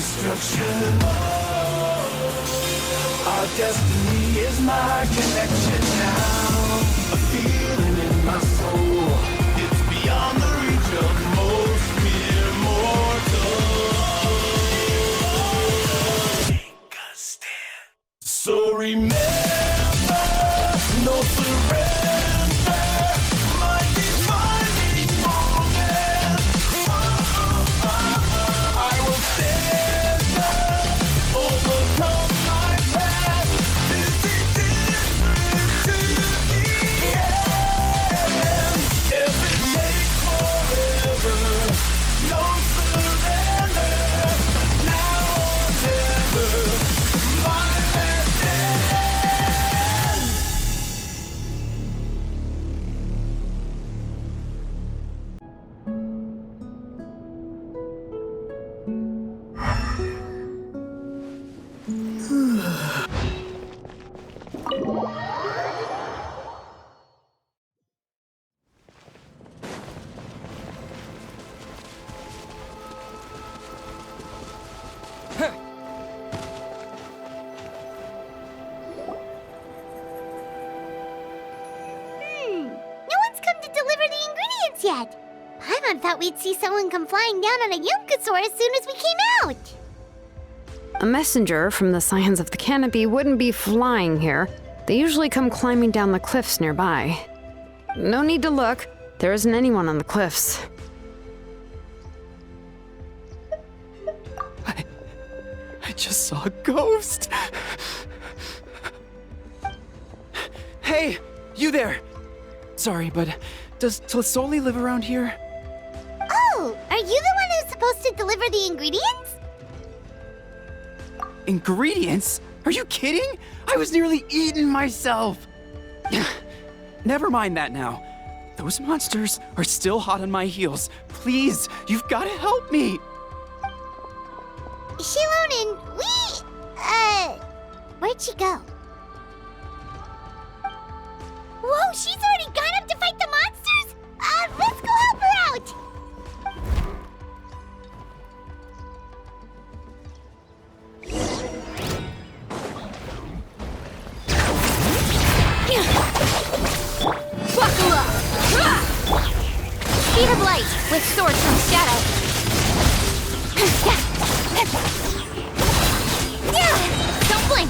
destruction. Our destiny is my connection now. A feeling in my soul. It's beyond the reach of most mere mortals. Take a stand. So remember, no surrender. My defining moment. I will stand up, overcome my past. This is different to the end. If it takes forever, no surrender. Now or never, my last stand. No one's come to deliver the ingredients yet. Paimon thought we'd see someone come flying down on a Yunkasaur as soon as we came out. A messenger from the Scions of the Canopy wouldn't be flying here. They usually come climbing down the cliffs nearby. No need to look. There isn't anyone on the cliffs. I just saw a ghost. Hey, you there. Sorry, but does Tlisoli live around here? Oh, are you the one who's supposed to deliver the ingredients? Ingredients? Are you kidding? I was nearly eaten myself. Never mind that now. Those monsters are still hot on my heels. Please, you've got to help me. Shilonin, where'd she go? Whoa, she's already gone up to fight the monsters? Let's go help her out! Buckle up! Speed of light with swords from shadow. Don't blink!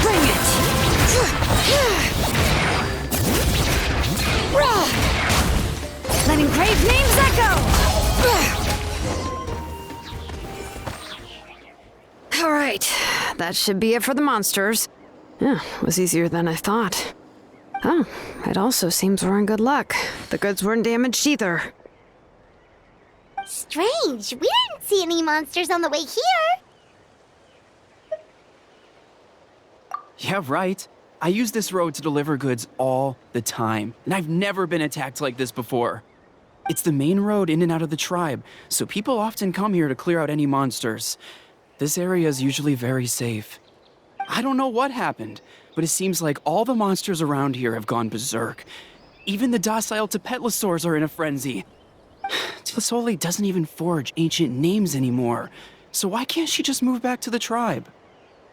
Bring it! Let engraved names echo! All right, that should be it for the monsters. Yeah, it was easier than I thought. Oh, it also seems we're in good luck. The goods weren't damaged either. Strange, we didn't see any monsters on the way here. Yeah, right. I use this road to deliver goods all the time, and I've never been attacked like this before. It's the main road in and out of the tribe, so people often come here to clear out any monsters. This area is usually very safe. I don't know what happened, but it seems like all the monsters around here have gone berserk. Even the docile Tepetlosaurs are in a frenzy. Tlisoli doesn't even forge ancient names anymore, so why can't she just move back to the tribe?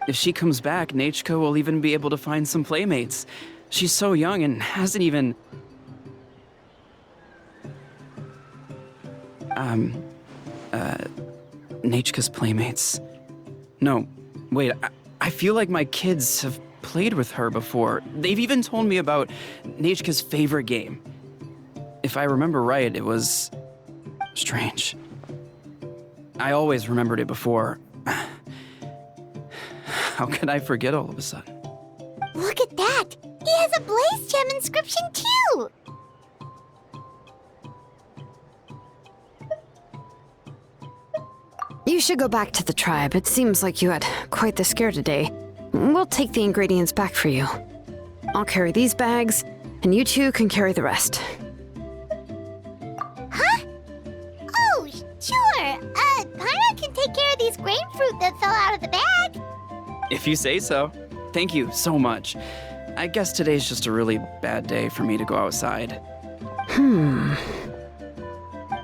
If she comes back, Nachko will even be able to find some playmates. She's so young and hasn't even... Nachka's playmates. No, wait, I feel like my kids have played with her before. They've even told me about Nachka's favorite game. If I remember right, it was... strange. I always remembered it before. How could I forget all of a sudden? Look at that! He has a Blaze Gem inscription too! You should go back to the tribe. It seems like you had quite the scare today. We'll take the ingredients back for you. I'll carry these bags, and you two can carry the rest. Huh? Oh, sure. Paimon can take care of these grain fruit that fell out of the bag. If you say so. Thank you so much. I guess today's just a really bad day for me to go outside.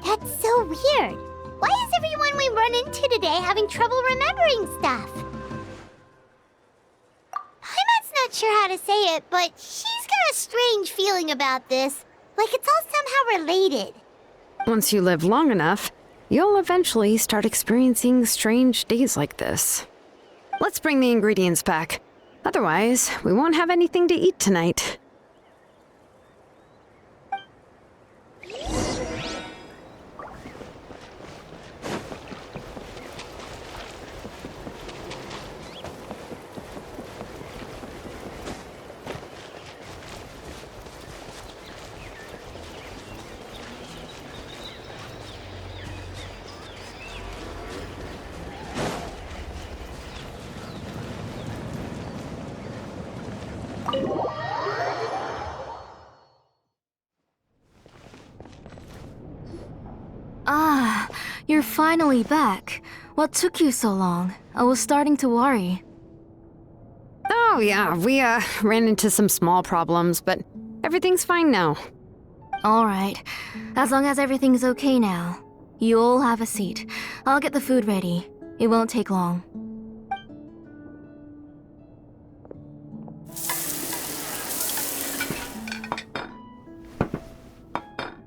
That's so weird. Why is everyone we run into today having trouble remembering stuff? Paimon's not sure how to say it, but she's got a strange feeling about this. Like it's all somehow related. Once you live long enough, you'll eventually start experiencing strange days like this. Let's bring the ingredients back. Otherwise, we won't have anything to eat tonight. Ah, you're finally back. What took you so long? I was starting to worry. Oh yeah, we ran into some small problems, but everything's fine now. Alright, as long as everything's okay now. You all have a seat. I'll get the food ready. It won't take long.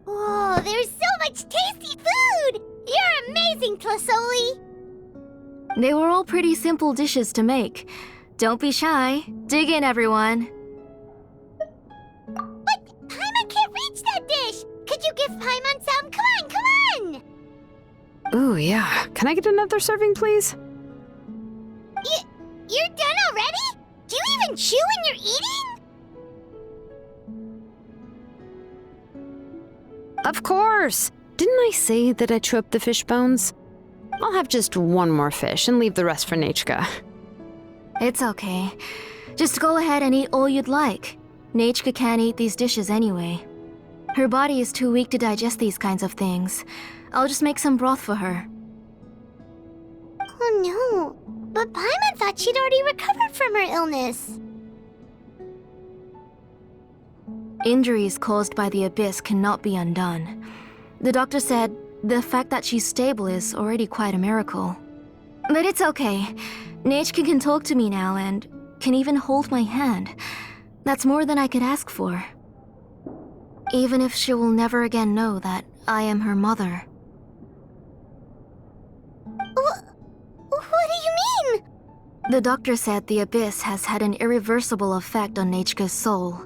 Whoa, there's so much tasty food! You're amazing, Tlasoli! They were all pretty simple dishes to make. Don't be shy. Dig in, everyone. But Paimon can't reach that dish! Could you give Paimon some? Come on, come on! Ooh, yeah. Can I get another serving, please? You're done already? Do you even chew when you're eating? Of course! Didn't I say that I chew up the fish bones? I'll have just one more fish and leave the rest for Nechka. It's okay. Just go ahead and eat all you'd like. Nechka can't eat these dishes anyway. Her body is too weak to digest these kinds of things. I'll just make some broth for her. Oh no, but Paimon thought she'd already recovered from her illness. Injuries caused by the abyss cannot be undone. The doctor said the fact that she's stable is already quite a miracle. But it's okay. Nechka can talk to me now and can even hold my hand. That's more than I could ask for. Even if she will never again know that I am her mother. What do you mean? The doctor said the abyss has had an irreversible effect on Nechka's soul.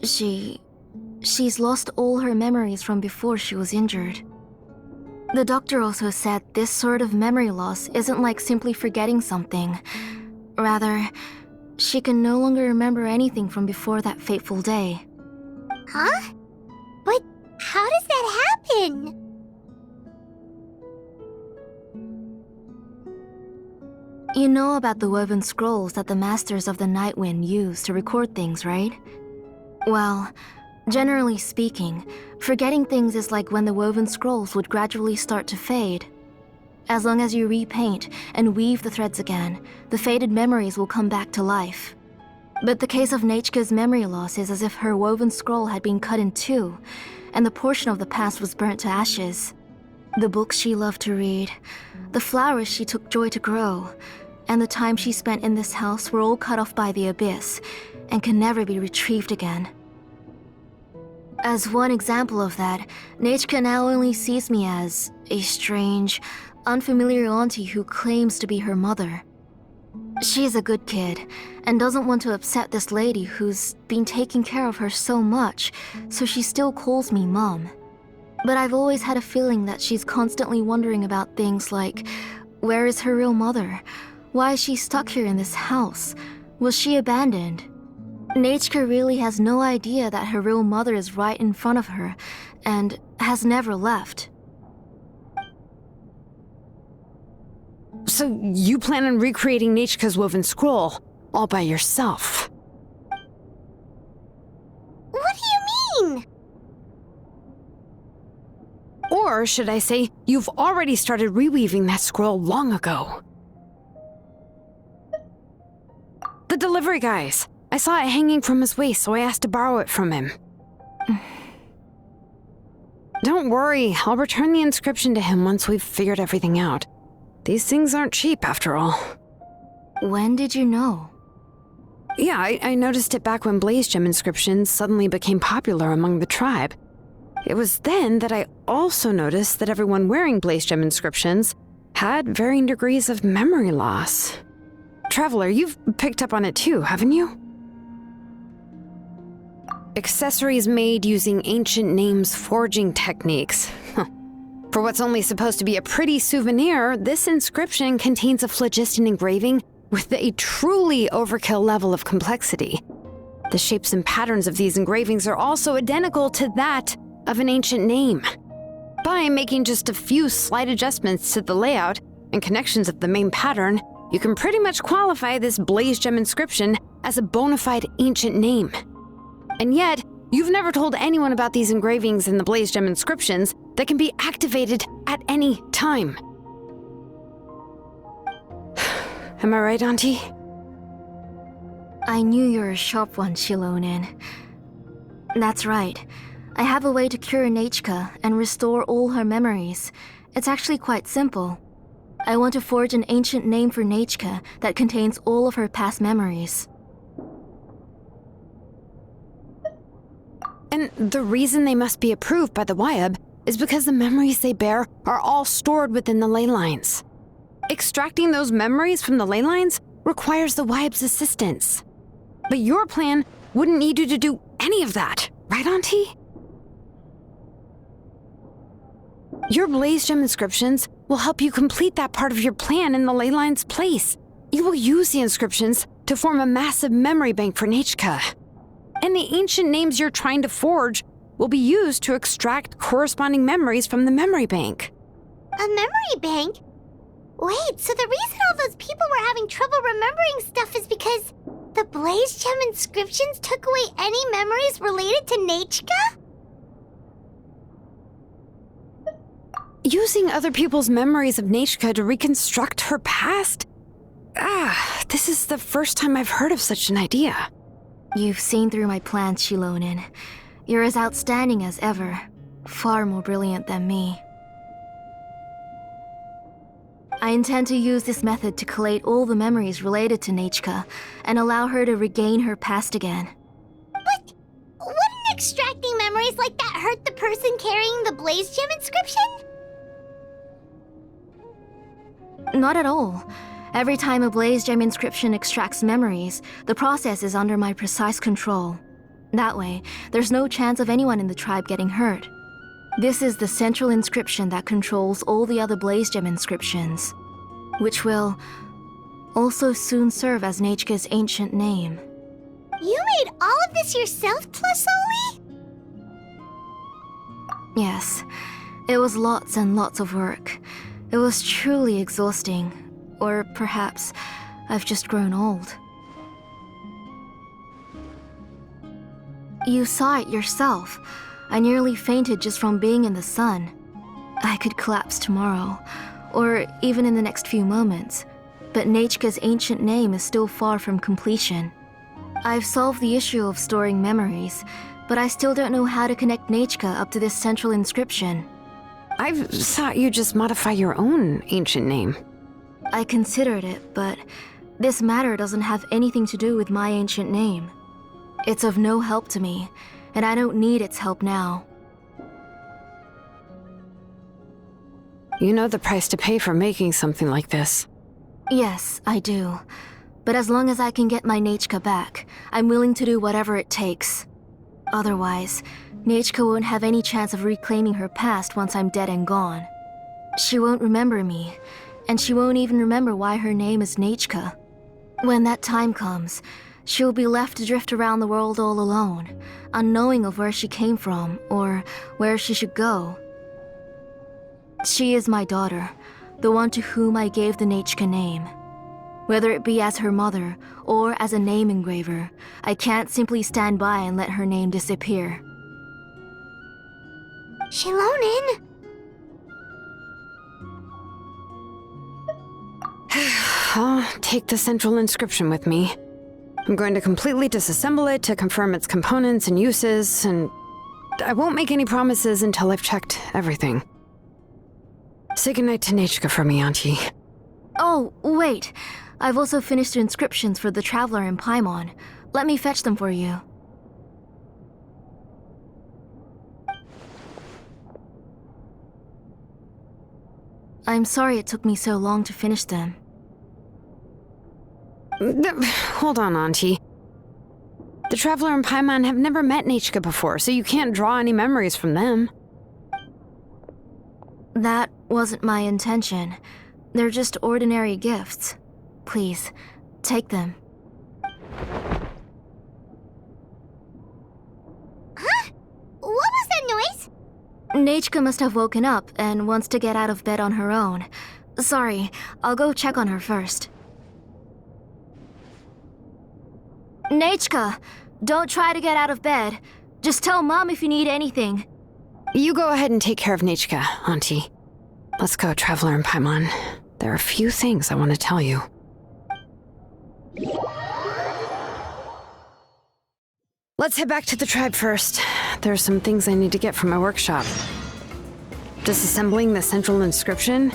She's lost all her memories from before she was injured. The doctor also said this sort of memory loss isn't like simply forgetting something. Rather, she can no longer remember anything from before that fateful day. Huh? But how does that happen? You know about the woven scrolls that the Masters of the Night Wind use to record things, right? Well, generally speaking, forgetting things is like when the woven scrolls would gradually start to fade. As long as you repaint and weave the threads again, the faded memories will come back to life. But the case of Nechka's memory loss is as if her woven scroll had been cut in two, and the portion of the past was burnt to ashes. The books she loved to read, the flowers she took joy to grow, and the time she spent in this house were all cut off by the abyss, and can never be retrieved again. As one example of that, Nechka now only sees me as a strange, unfamiliar auntie who claims to be her mother. She's a good kid, and doesn't want to upset this lady who's been taking care of her so much, so she still calls me Mom. But I've always had a feeling that she's constantly wondering about things like, where is her real mother? Why is she stuck here in this house? Was she abandoned? Nechka really has no idea that her real mother is right in front of her, and has never left. So you plan on recreating Nechka's woven scroll all by yourself? What do you mean? Or should I say, you've already started reweaving that scroll long ago? The delivery guys. I saw it hanging from his waist, so I asked to borrow it from him. Don't worry, I'll return the inscription to him once we've figured everything out. These things aren't cheap, after all. When did you know? Yeah, I noticed it back when Blaze Gem inscriptions suddenly became popular among the tribe. It was then that I also noticed that everyone wearing Blaze Gem inscriptions had varying degrees of memory loss. Traveler, you've picked up on it too, haven't you? Accessories made using ancient names forging techniques. For what's only supposed to be a pretty souvenir, this inscription contains a phlogiston engraving with a truly overkill level of complexity. The shapes and patterns of these engravings are also identical to that of an ancient name. By making just a few slight adjustments to the layout and connections of the main pattern, you can pretty much qualify this Blaze Gem inscription as a bona fide ancient name. And yet, you've never told anyone about these engravings in the Blaze Gem inscriptions that can be activated at any time. Am I right, Auntie? I knew you were a sharp one, Shilonin. That's right. I have a way to cure Nechka and restore all her memories. It's actually quite simple. I want to forge an ancient name for Nechka that contains all of her past memories. And the reason they must be approved by the Wyab is because the memories they bear are all stored within the ley lines. Extracting those memories from the ley lines requires the Wyab's assistance. But your plan wouldn't need you to do any of that, right, Auntie? Your Blaze Gem inscriptions will help you complete that part of your plan in the ley line's place. You will use the inscriptions to form a massive memory bank for Nechka. And the ancient names you're trying to forge will be used to extract corresponding memories from the memory bank. A memory bank? Wait, so the reason all those people were having trouble remembering stuff is because the Blaze Gem inscriptions took away any memories related to Nechka? Using other people's memories of Nechka to reconstruct her past? This is the first time I've heard of such an idea. You've seen through my plans, Shilonin. You're as outstanding as ever. Far more brilliant than me. I intend to use this method to collate all the memories related to Nechka and allow her to regain her past again. But wouldn't extracting memories like that hurt the person carrying the Blaze Gem inscription? Not at all. Every time a Blaze Gem inscription extracts memories, the process is under my precise control. That way, there's no chance of anyone in the tribe getting hurt. This is the central inscription that controls all the other Blaze Gem inscriptions, which will also soon serve as Nechka's ancient name. You made all of this yourself, Tlasoli? Yes, it was lots and lots of work. It was truly exhausting. Or perhaps I've just grown old. You saw it yourself. I nearly fainted just from being in the sun. I could collapse tomorrow, or even in the next few moments. But Nechka's ancient name is still far from completion. I've solved the issue of storing memories, but I still don't know how to connect Nechka up to this central inscription. I've thought you just modify your own ancient name. I considered it, but this matter doesn't have anything to do with my ancient name. It's of no help to me, and I don't need its help now. You know the price to pay for making something like this. Yes, I do. But as long as I can get my Nechka back, I'm willing to do whatever it takes. Otherwise, Nechka won't have any chance of reclaiming her past once I'm dead and gone. She won't remember me, and she won't even remember why her name is Nechka. When that time comes, she'll be left to drift around the world all alone, unknowing of where she came from or where she should go. She is my daughter, the one to whom I gave the Nechka name. Whether it be as her mother or as a name engraver, I can't simply stand by and let her name disappear. Shilonin! I'll take the central inscription with me. I'm going to completely disassemble it to confirm its components and uses, and I won't make any promises until I've checked everything. Say goodnight to Nechka for me, Auntie. Oh, wait. I've also finished the inscriptions for the Traveler in Paimon. Let me fetch them for you. I'm sorry it took me so long to finish them. Hold on, Auntie. The Traveler and Paimon have never met Nechka before, so you can't draw any memories from them. That wasn't my intention. They're just ordinary gifts. Please, take them. Huh? What was that noise? Nechka must have woken up and wants to get out of bed on her own. Sorry, I'll go check on her first. Nechka, don't try to get out of bed. Just tell Mom if you need anything. You go ahead and take care of Nechka, Auntie. Let's go, Traveler and Paimon. There are a few things I want to tell you. Let's head back to the tribe first. There are some things I need to get from my workshop. Disassembling the central inscription?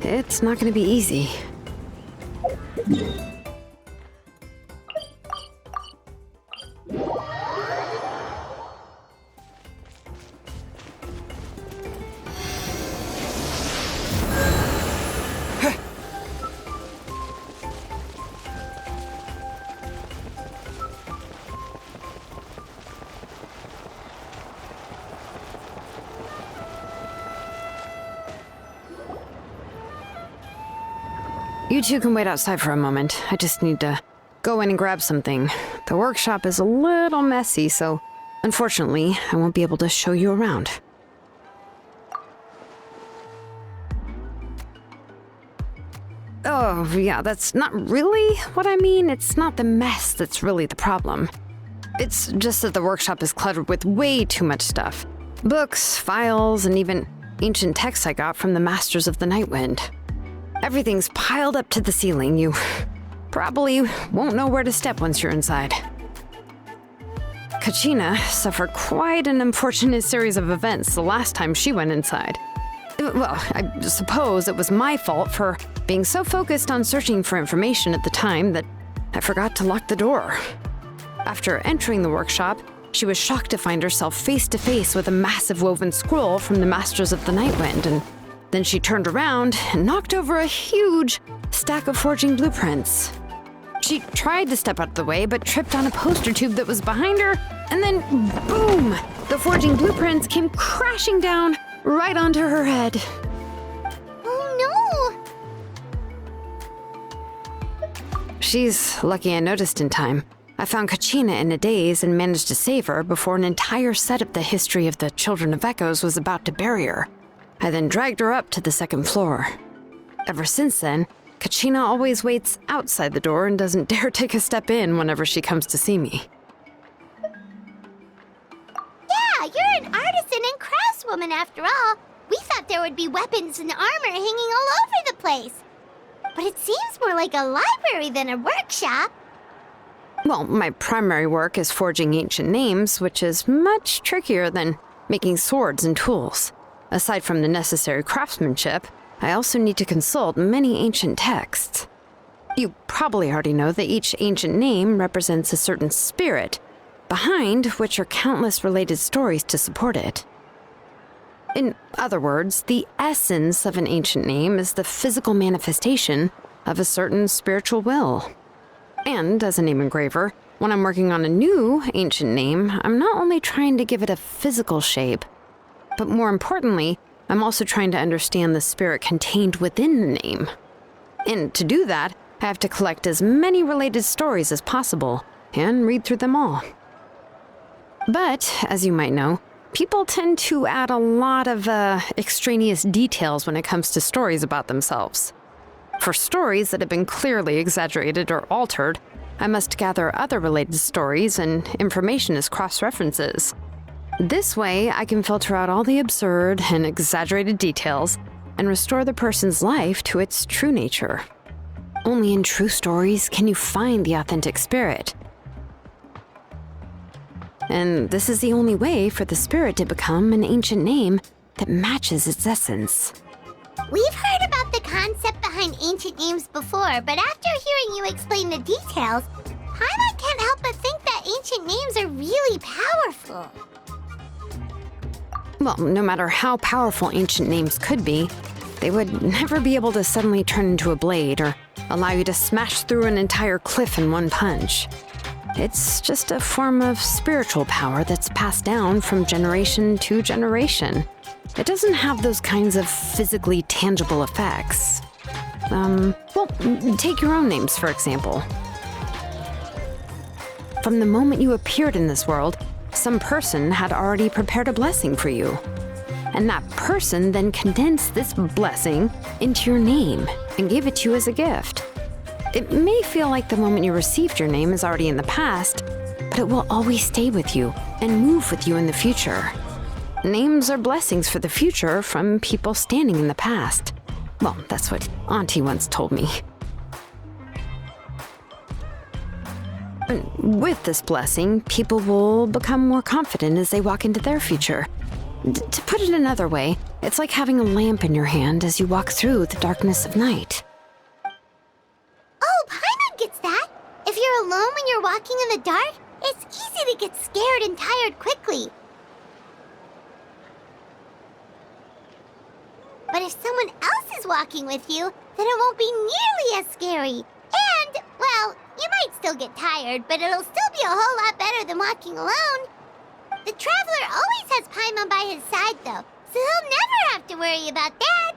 It's not going to be easy. You two can wait outside for a moment. I just need to go in and grab something. The workshop is a little messy, so unfortunately, I won't be able to show you around. Oh, yeah, that's not really what I mean. It's not the mess that's really the problem. It's just that the workshop is cluttered with way too much stuff. Books, files, and even ancient texts I got from the Masters of the Nightwind. Everything's piled up to the ceiling. You probably won't know where to step once you're inside. Kachina suffered quite an unfortunate series of events the last time she went inside. Well, I suppose it was my fault for being so focused on searching for information at the time that I forgot to lock the door. After entering the workshop, she was shocked to find herself face to face with a massive woven scroll from the Masters of the Nightwind, and then she turned around and knocked over a huge stack of forging blueprints. She tried to step out of the way, but tripped on a poster tube that was behind her, and then boom! The forging blueprints came crashing down right onto her head. Oh no! She's lucky I noticed in time. I found Kachina in a daze and managed to save her before an entire set of the history of the Children of Echoes was about to bury her. I then dragged her up to the second floor. Ever since then, Kachina always waits outside the door and doesn't dare take a step in whenever she comes to see me. Yeah, you're an artisan and craftswoman after all. We thought there would be weapons and armor hanging all over the place. But it seems more like a library than a workshop. Well, my primary work is forging ancient names, which is much trickier than making swords and tools. Aside from the necessary craftsmanship, I also need to consult many ancient texts. You probably already know that each ancient name represents a certain spirit, behind which are countless related stories to support it. In other words, the essence of an ancient name is the physical manifestation of a certain spiritual will. And as a name engraver, when I'm working on a new ancient name, I'm not only trying to give it a physical shape, but more importantly, I'm also trying to understand the spirit contained within the name. And to do that, I have to collect as many related stories as possible and read through them all. But, as you might know, people tend to add a lot of extraneous details when it comes to stories about themselves. For stories that have been clearly exaggerated or altered, I must gather other related stories and information as cross-references. This way, I can filter out all the absurd and exaggerated details and restore the person's life to its true nature. Only in true stories can you find the authentic spirit. And this is the only way for the spirit to become an ancient name that matches its essence. We've heard about the concept behind ancient names before, but after hearing you explain the details, Paimon can't help but think that ancient names are really powerful. Well, no matter how powerful ancient names could be, they would never be able to suddenly turn into a blade or allow you to smash through an entire cliff in one punch. It's just a form of spiritual power that's passed down from generation to generation. It doesn't have those kinds of physically tangible effects. Well, take your own names, for example. From the moment you appeared in this world, some person had already prepared a blessing for you. And that person then condensed this blessing into your name and gave it to you as a gift. It may feel like the moment you received your name is already in the past, but it will always stay with you and move with you in the future. Names are blessings for the future from people standing in the past. Well, that's what Auntie once told me. With this blessing, people will become more confident as they walk into their future. To put it another way, it's like having a lamp in your hand as you walk through the darkness of night. Oh, Paimon gets that. If you're alone when you're walking in the dark, it's easy to get scared and tired quickly. But if someone else is walking with you, then it won't be nearly as scary. And, well, you might still get tired, but it'll still be a whole lot better than walking alone. The Traveler always has Paimon by his side, though, so he'll never have to worry about that.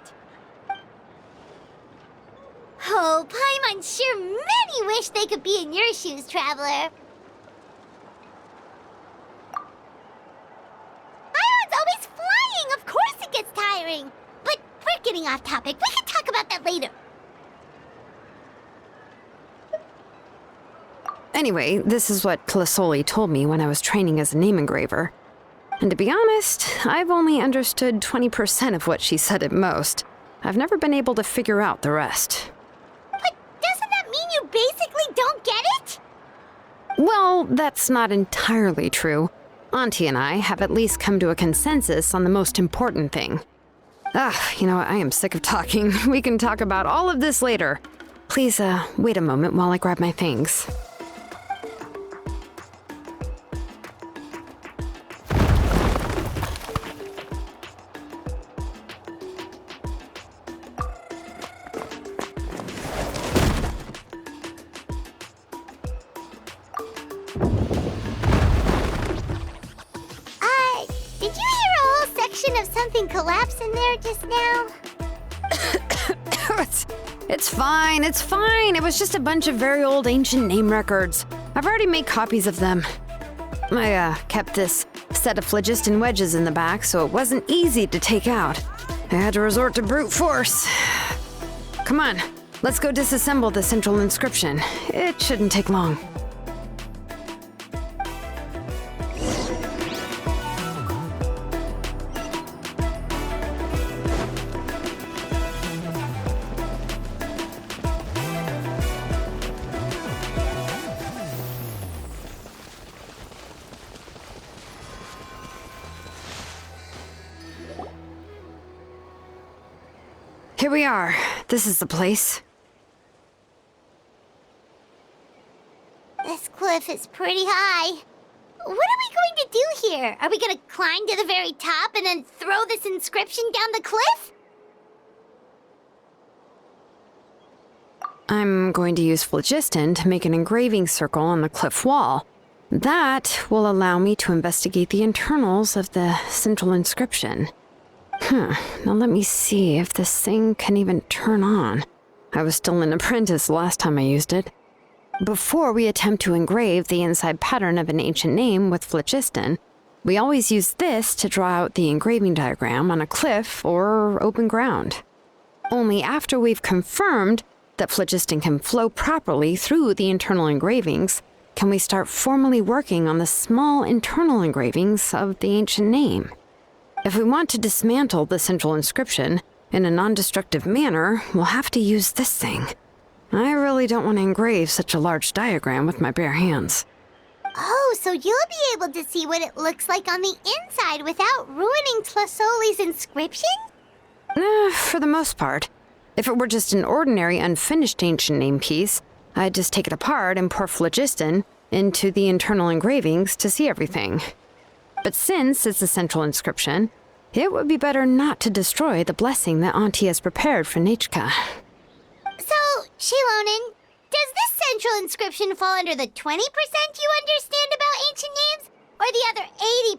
Oh, Paimon sure many wish they could be in your shoes, Traveler. Paimon's always flying. Of course it gets tiring. But we're getting off topic. We can talk about that later. Anyway, this is what Clisoli told me when I was training as a name engraver. And to be honest, I've only understood 20% of what she said at most. I've never been able to figure out the rest. But doesn't that mean you basically don't get it? Well, that's not entirely true. Auntie and I have at least come to a consensus on the most important thing. You know what? I am sick of talking. We can talk about all of this later. Please, wait a moment while I grab my things. Did you hear a whole section of something collapse in there just now? It's fine, it's fine. It was just a bunch of very old ancient name records. I've already made copies of them. I kept this set of phlogiston wedges in the back, so it wasn't easy to take out. I had to resort to brute force. Come on, let's go disassemble the central inscription. It shouldn't take long. Here we are. This is the place. This cliff is pretty high. What are we going to do here? Are we going to climb to the very top and then throw this inscription down the cliff? I'm going to use phlogiston to make an engraving circle on the cliff wall. That will allow me to investigate the internals of the central inscription. Now let me see if this thing can even turn on. I was still an apprentice last time I used it. Before we attempt to engrave the inside pattern of an ancient name with phlogiston, we always use this to draw out the engraving diagram on a cliff or open ground. Only after we've confirmed that phlogiston can flow properly through the internal engravings can we start formally working on the small internal engravings of the ancient name. If we want to dismantle the central inscription in a non-destructive manner, we'll have to use this thing. I really don't want to engrave such a large diagram with my bare hands. Oh, so you'll be able to see what it looks like on the inside without ruining Tlasoli's inscription? For the most part. If it were just an ordinary unfinished ancient name piece, I'd just take it apart and pour phlogiston into the internal engravings to see everything. But since it's a central inscription, it would be better not to destroy the blessing that Auntie has prepared for Nechka. So, Shilonen, does this central inscription fall under the 20% you understand about ancient names, or the other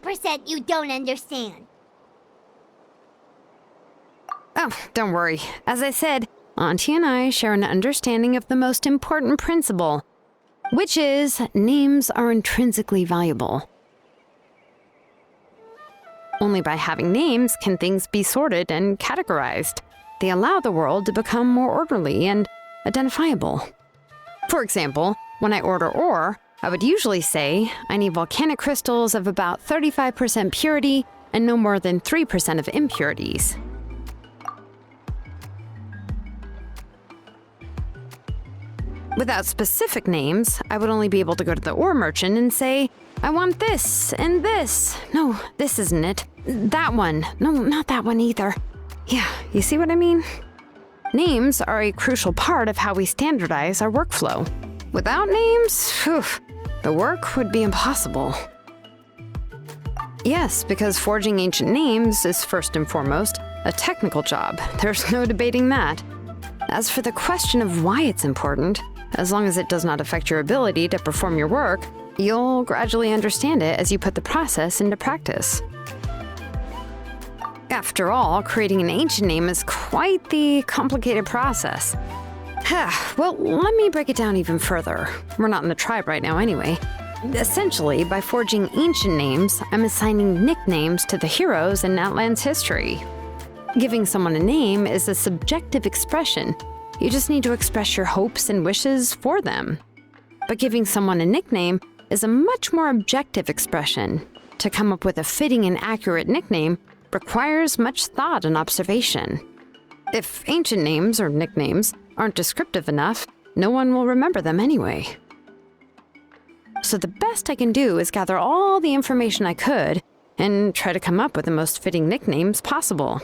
80% you don't understand? Oh, don't worry. As I said, Auntie and I share an understanding of the most important principle, which is names are intrinsically valuable. Only by having names can things be sorted and categorized. They allow the world to become more orderly and identifiable. For example, when I order ore, I would usually say I need volcanic crystals of about 35% purity and no more than 3% of impurities. Without specific names, I would only be able to go to the ore merchant and say, I want this and this. No, this isn't it. That one. No, not that one either. Yeah, you see what I mean? Names are a crucial part of how we standardize our workflow. Without names, the work would be impossible. Yes, because forging ancient names is first and foremost a technical job. There's no debating that. As for the question of why it's important, as long as it does not affect your ability to perform your work, you'll gradually understand it as you put the process into practice. After all, creating an ancient name is quite the complicated process. Well, let me break it down even further. We're not in the tribe right now anyway. Essentially, by forging ancient names, I'm assigning nicknames to the heroes in Outland's history. Giving someone a name is a subjective expression. You just need to express your hopes and wishes for them. But giving someone a nickname is a much more objective expression. To come up with a fitting and accurate nickname requires much thought and observation. If ancient names or nicknames aren't descriptive enough, no one will remember them anyway. So the best I can do is gather all the information I could and try to come up with the most fitting nicknames possible.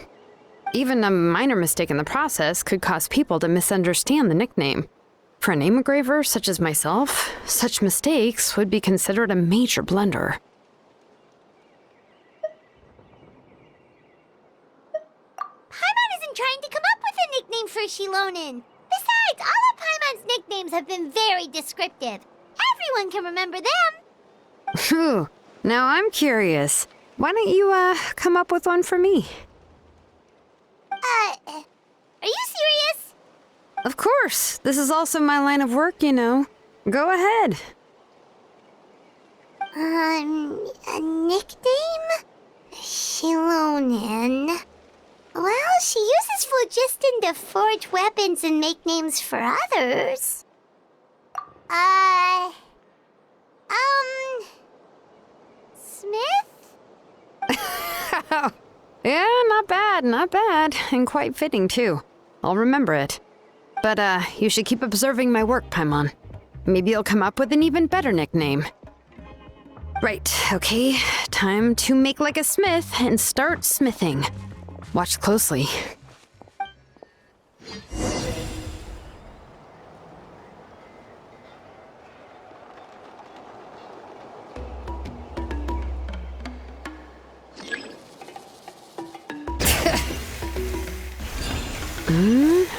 Even a minor mistake in the process could cause people to misunderstand the nickname. For a name engraver such as myself, such mistakes would be considered a major blunder. Paimon isn't trying to come up with a nickname for Shilonen. Besides, all of Paimon's nicknames have been very descriptive. Everyone can remember them. Phew. Now I'm curious. Why don't you, come up with one for me? Are you serious? Of course. This is also my line of work, you know. Go ahead. A nickname? Shilonen. Well, she uses phlogiston to forge weapons and make names for others. Smith? Yeah, not bad, and quite fitting too. I'll remember it. But, you should keep observing my work, Paimon. Maybe you'll come up with an even better nickname. Right, okay, time to make like a smith and start smithing. Watch closely.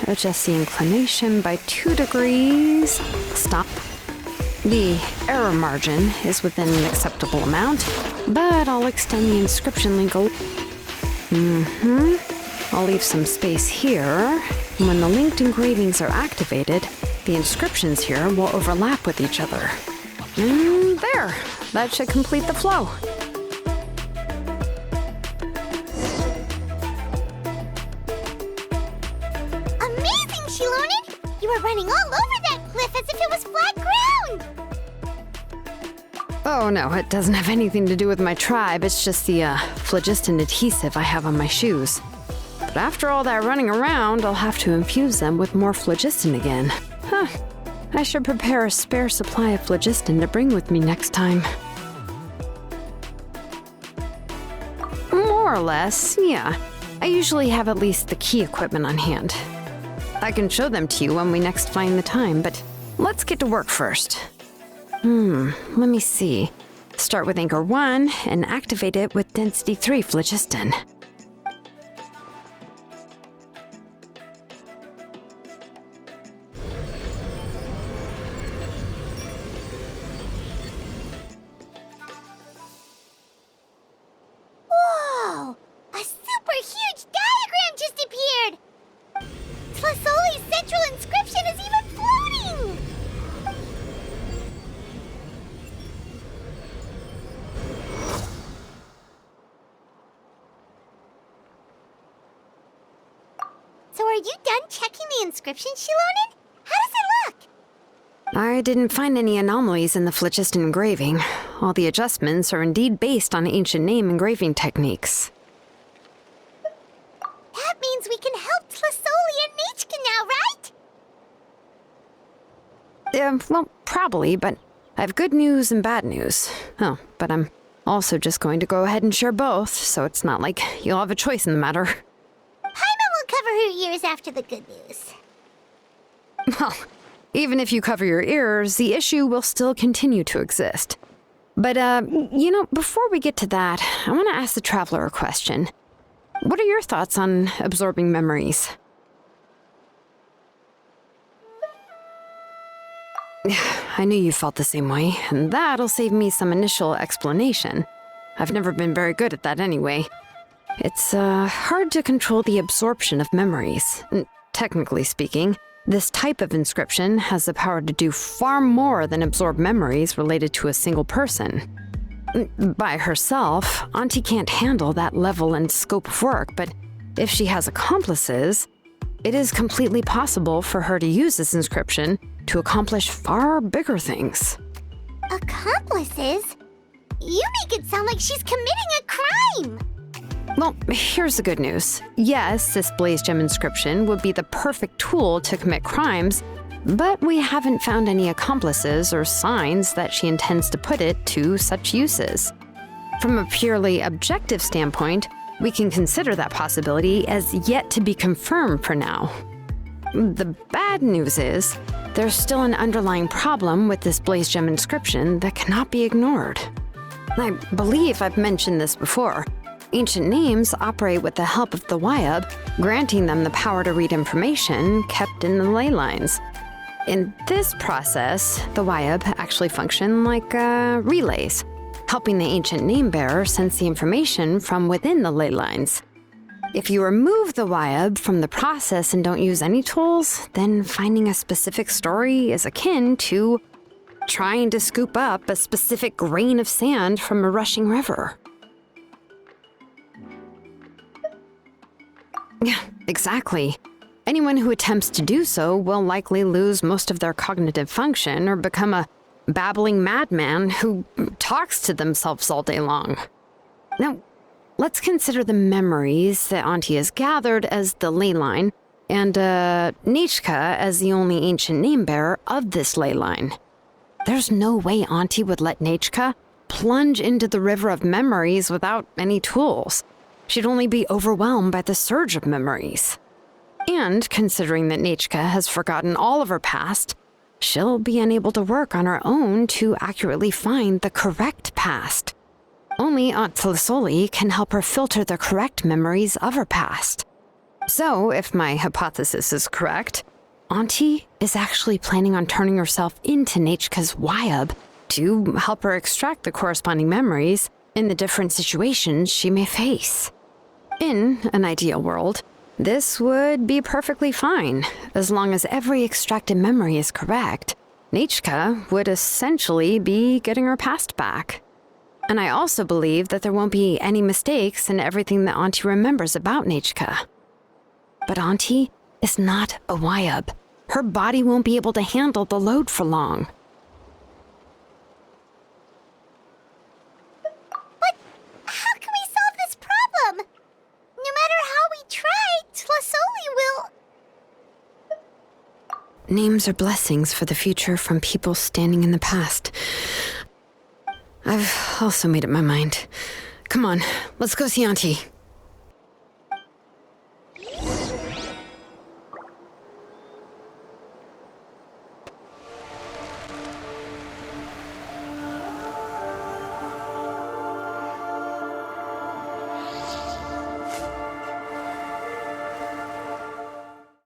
Adjust the inclination by 2 degrees. Stop. The error margin is within an acceptable amount, but I'll extend the inscription link a I'll leave some space here. When the linked engravings are activated, the inscriptions here will overlap with each other. There. That should complete the flow. Amazing, Shilonen! You were running all over that cliff as if it was flat ground! Oh no, it doesn't have anything to do with my tribe. It's just the phlogiston adhesive I have on my shoes. But after all that running around, I'll have to infuse them with more phlogiston again. I should prepare a spare supply of phlogiston to bring with me next time. More or less, yeah. I usually have at least the key equipment on hand. I can show them to you when we next find the time, but let's get to work first. Let me see. Start with Anchor 1 and activate it with Density 3 phlogiston. Whoa! A super huge diagram just appeared! Tlasoli's central inscription is even floating! So are you done checking the inscription she loaned? How does it look? I didn't find any anomalies in the phlogiston engraving. All the adjustments are indeed based on ancient name engraving techniques. That means we can help Tlasoli and Nechka now, right? Well, probably, but I have good news and bad news. Oh, but I'm also just going to go ahead and share both, so it's not like you'll have a choice in the matter. Paimon will cover her ears after the good news. Well, even if you cover your ears, the issue will still continue to exist. But, before we get to that, I want to ask the Traveler a question. What are your thoughts on absorbing memories? I knew you felt the same way, and that'll save me some initial explanation. I've never been very good at that anyway. It's hard to control the absorption of memories. Technically speaking, this type of inscription has the power to do far more than absorb memories related to a single person. By herself, Auntie can't handle that level and scope of work, but if she has accomplices, it is completely possible for her to use this inscription to accomplish far bigger things. Accomplices? You make it sound like she's committing a crime! Well, here's the good news. Yes, this Blaze Gem inscription would be the perfect tool to commit crimes, but we haven't found any accomplices or signs that she intends to put it to such uses. From a purely objective standpoint, we can consider that possibility as yet to be confirmed for now. The bad news is, there's still an underlying problem with this Blaze Gem inscription that cannot be ignored. I believe I've mentioned this before. Ancient names operate with the help of the Wyab, granting them the power to read information kept in the ley lines. In this process, the Wyab actually function like relays, helping the ancient name bearer sense the information from within the ley lines. If you remove the Wyab from the process and don't use any tools, then finding a specific story is akin to trying to scoop up a specific grain of sand from a rushing river. Yeah, exactly. Anyone who attempts to do so will likely lose most of their cognitive function or become a babbling madman who talks to themselves all day long. Now, let's consider the memories that Auntie has gathered as the ley line, and Nechka as the only ancient name bearer of this ley line. There's no way Auntie would let Nechka plunge into the river of memories without any tools. She'd only be overwhelmed by the surge of memories. And considering that Nechka has forgotten all of her past, she'll be unable to work on her own to accurately find the correct past. Only Aunt Tlasoli can help her filter the correct memories of her past. So, if my hypothesis is correct, Auntie is actually planning on turning herself into Nechka's Wyab to help her extract the corresponding memories in the different situations she may face. In an ideal world, this would be perfectly fine. As long as every extracted memory is correct, Nechka would essentially be getting her past back. And I also believe that there won't be any mistakes in everything that Auntie remembers about Nechka. But Auntie is not a Wyab. Her body won't be able to handle the load for long. But how can we solve this problem? No matter how we try, Tlasoli names are blessings for the future from people standing in the past. I've also made up my mind. Come on, let's go see Auntie.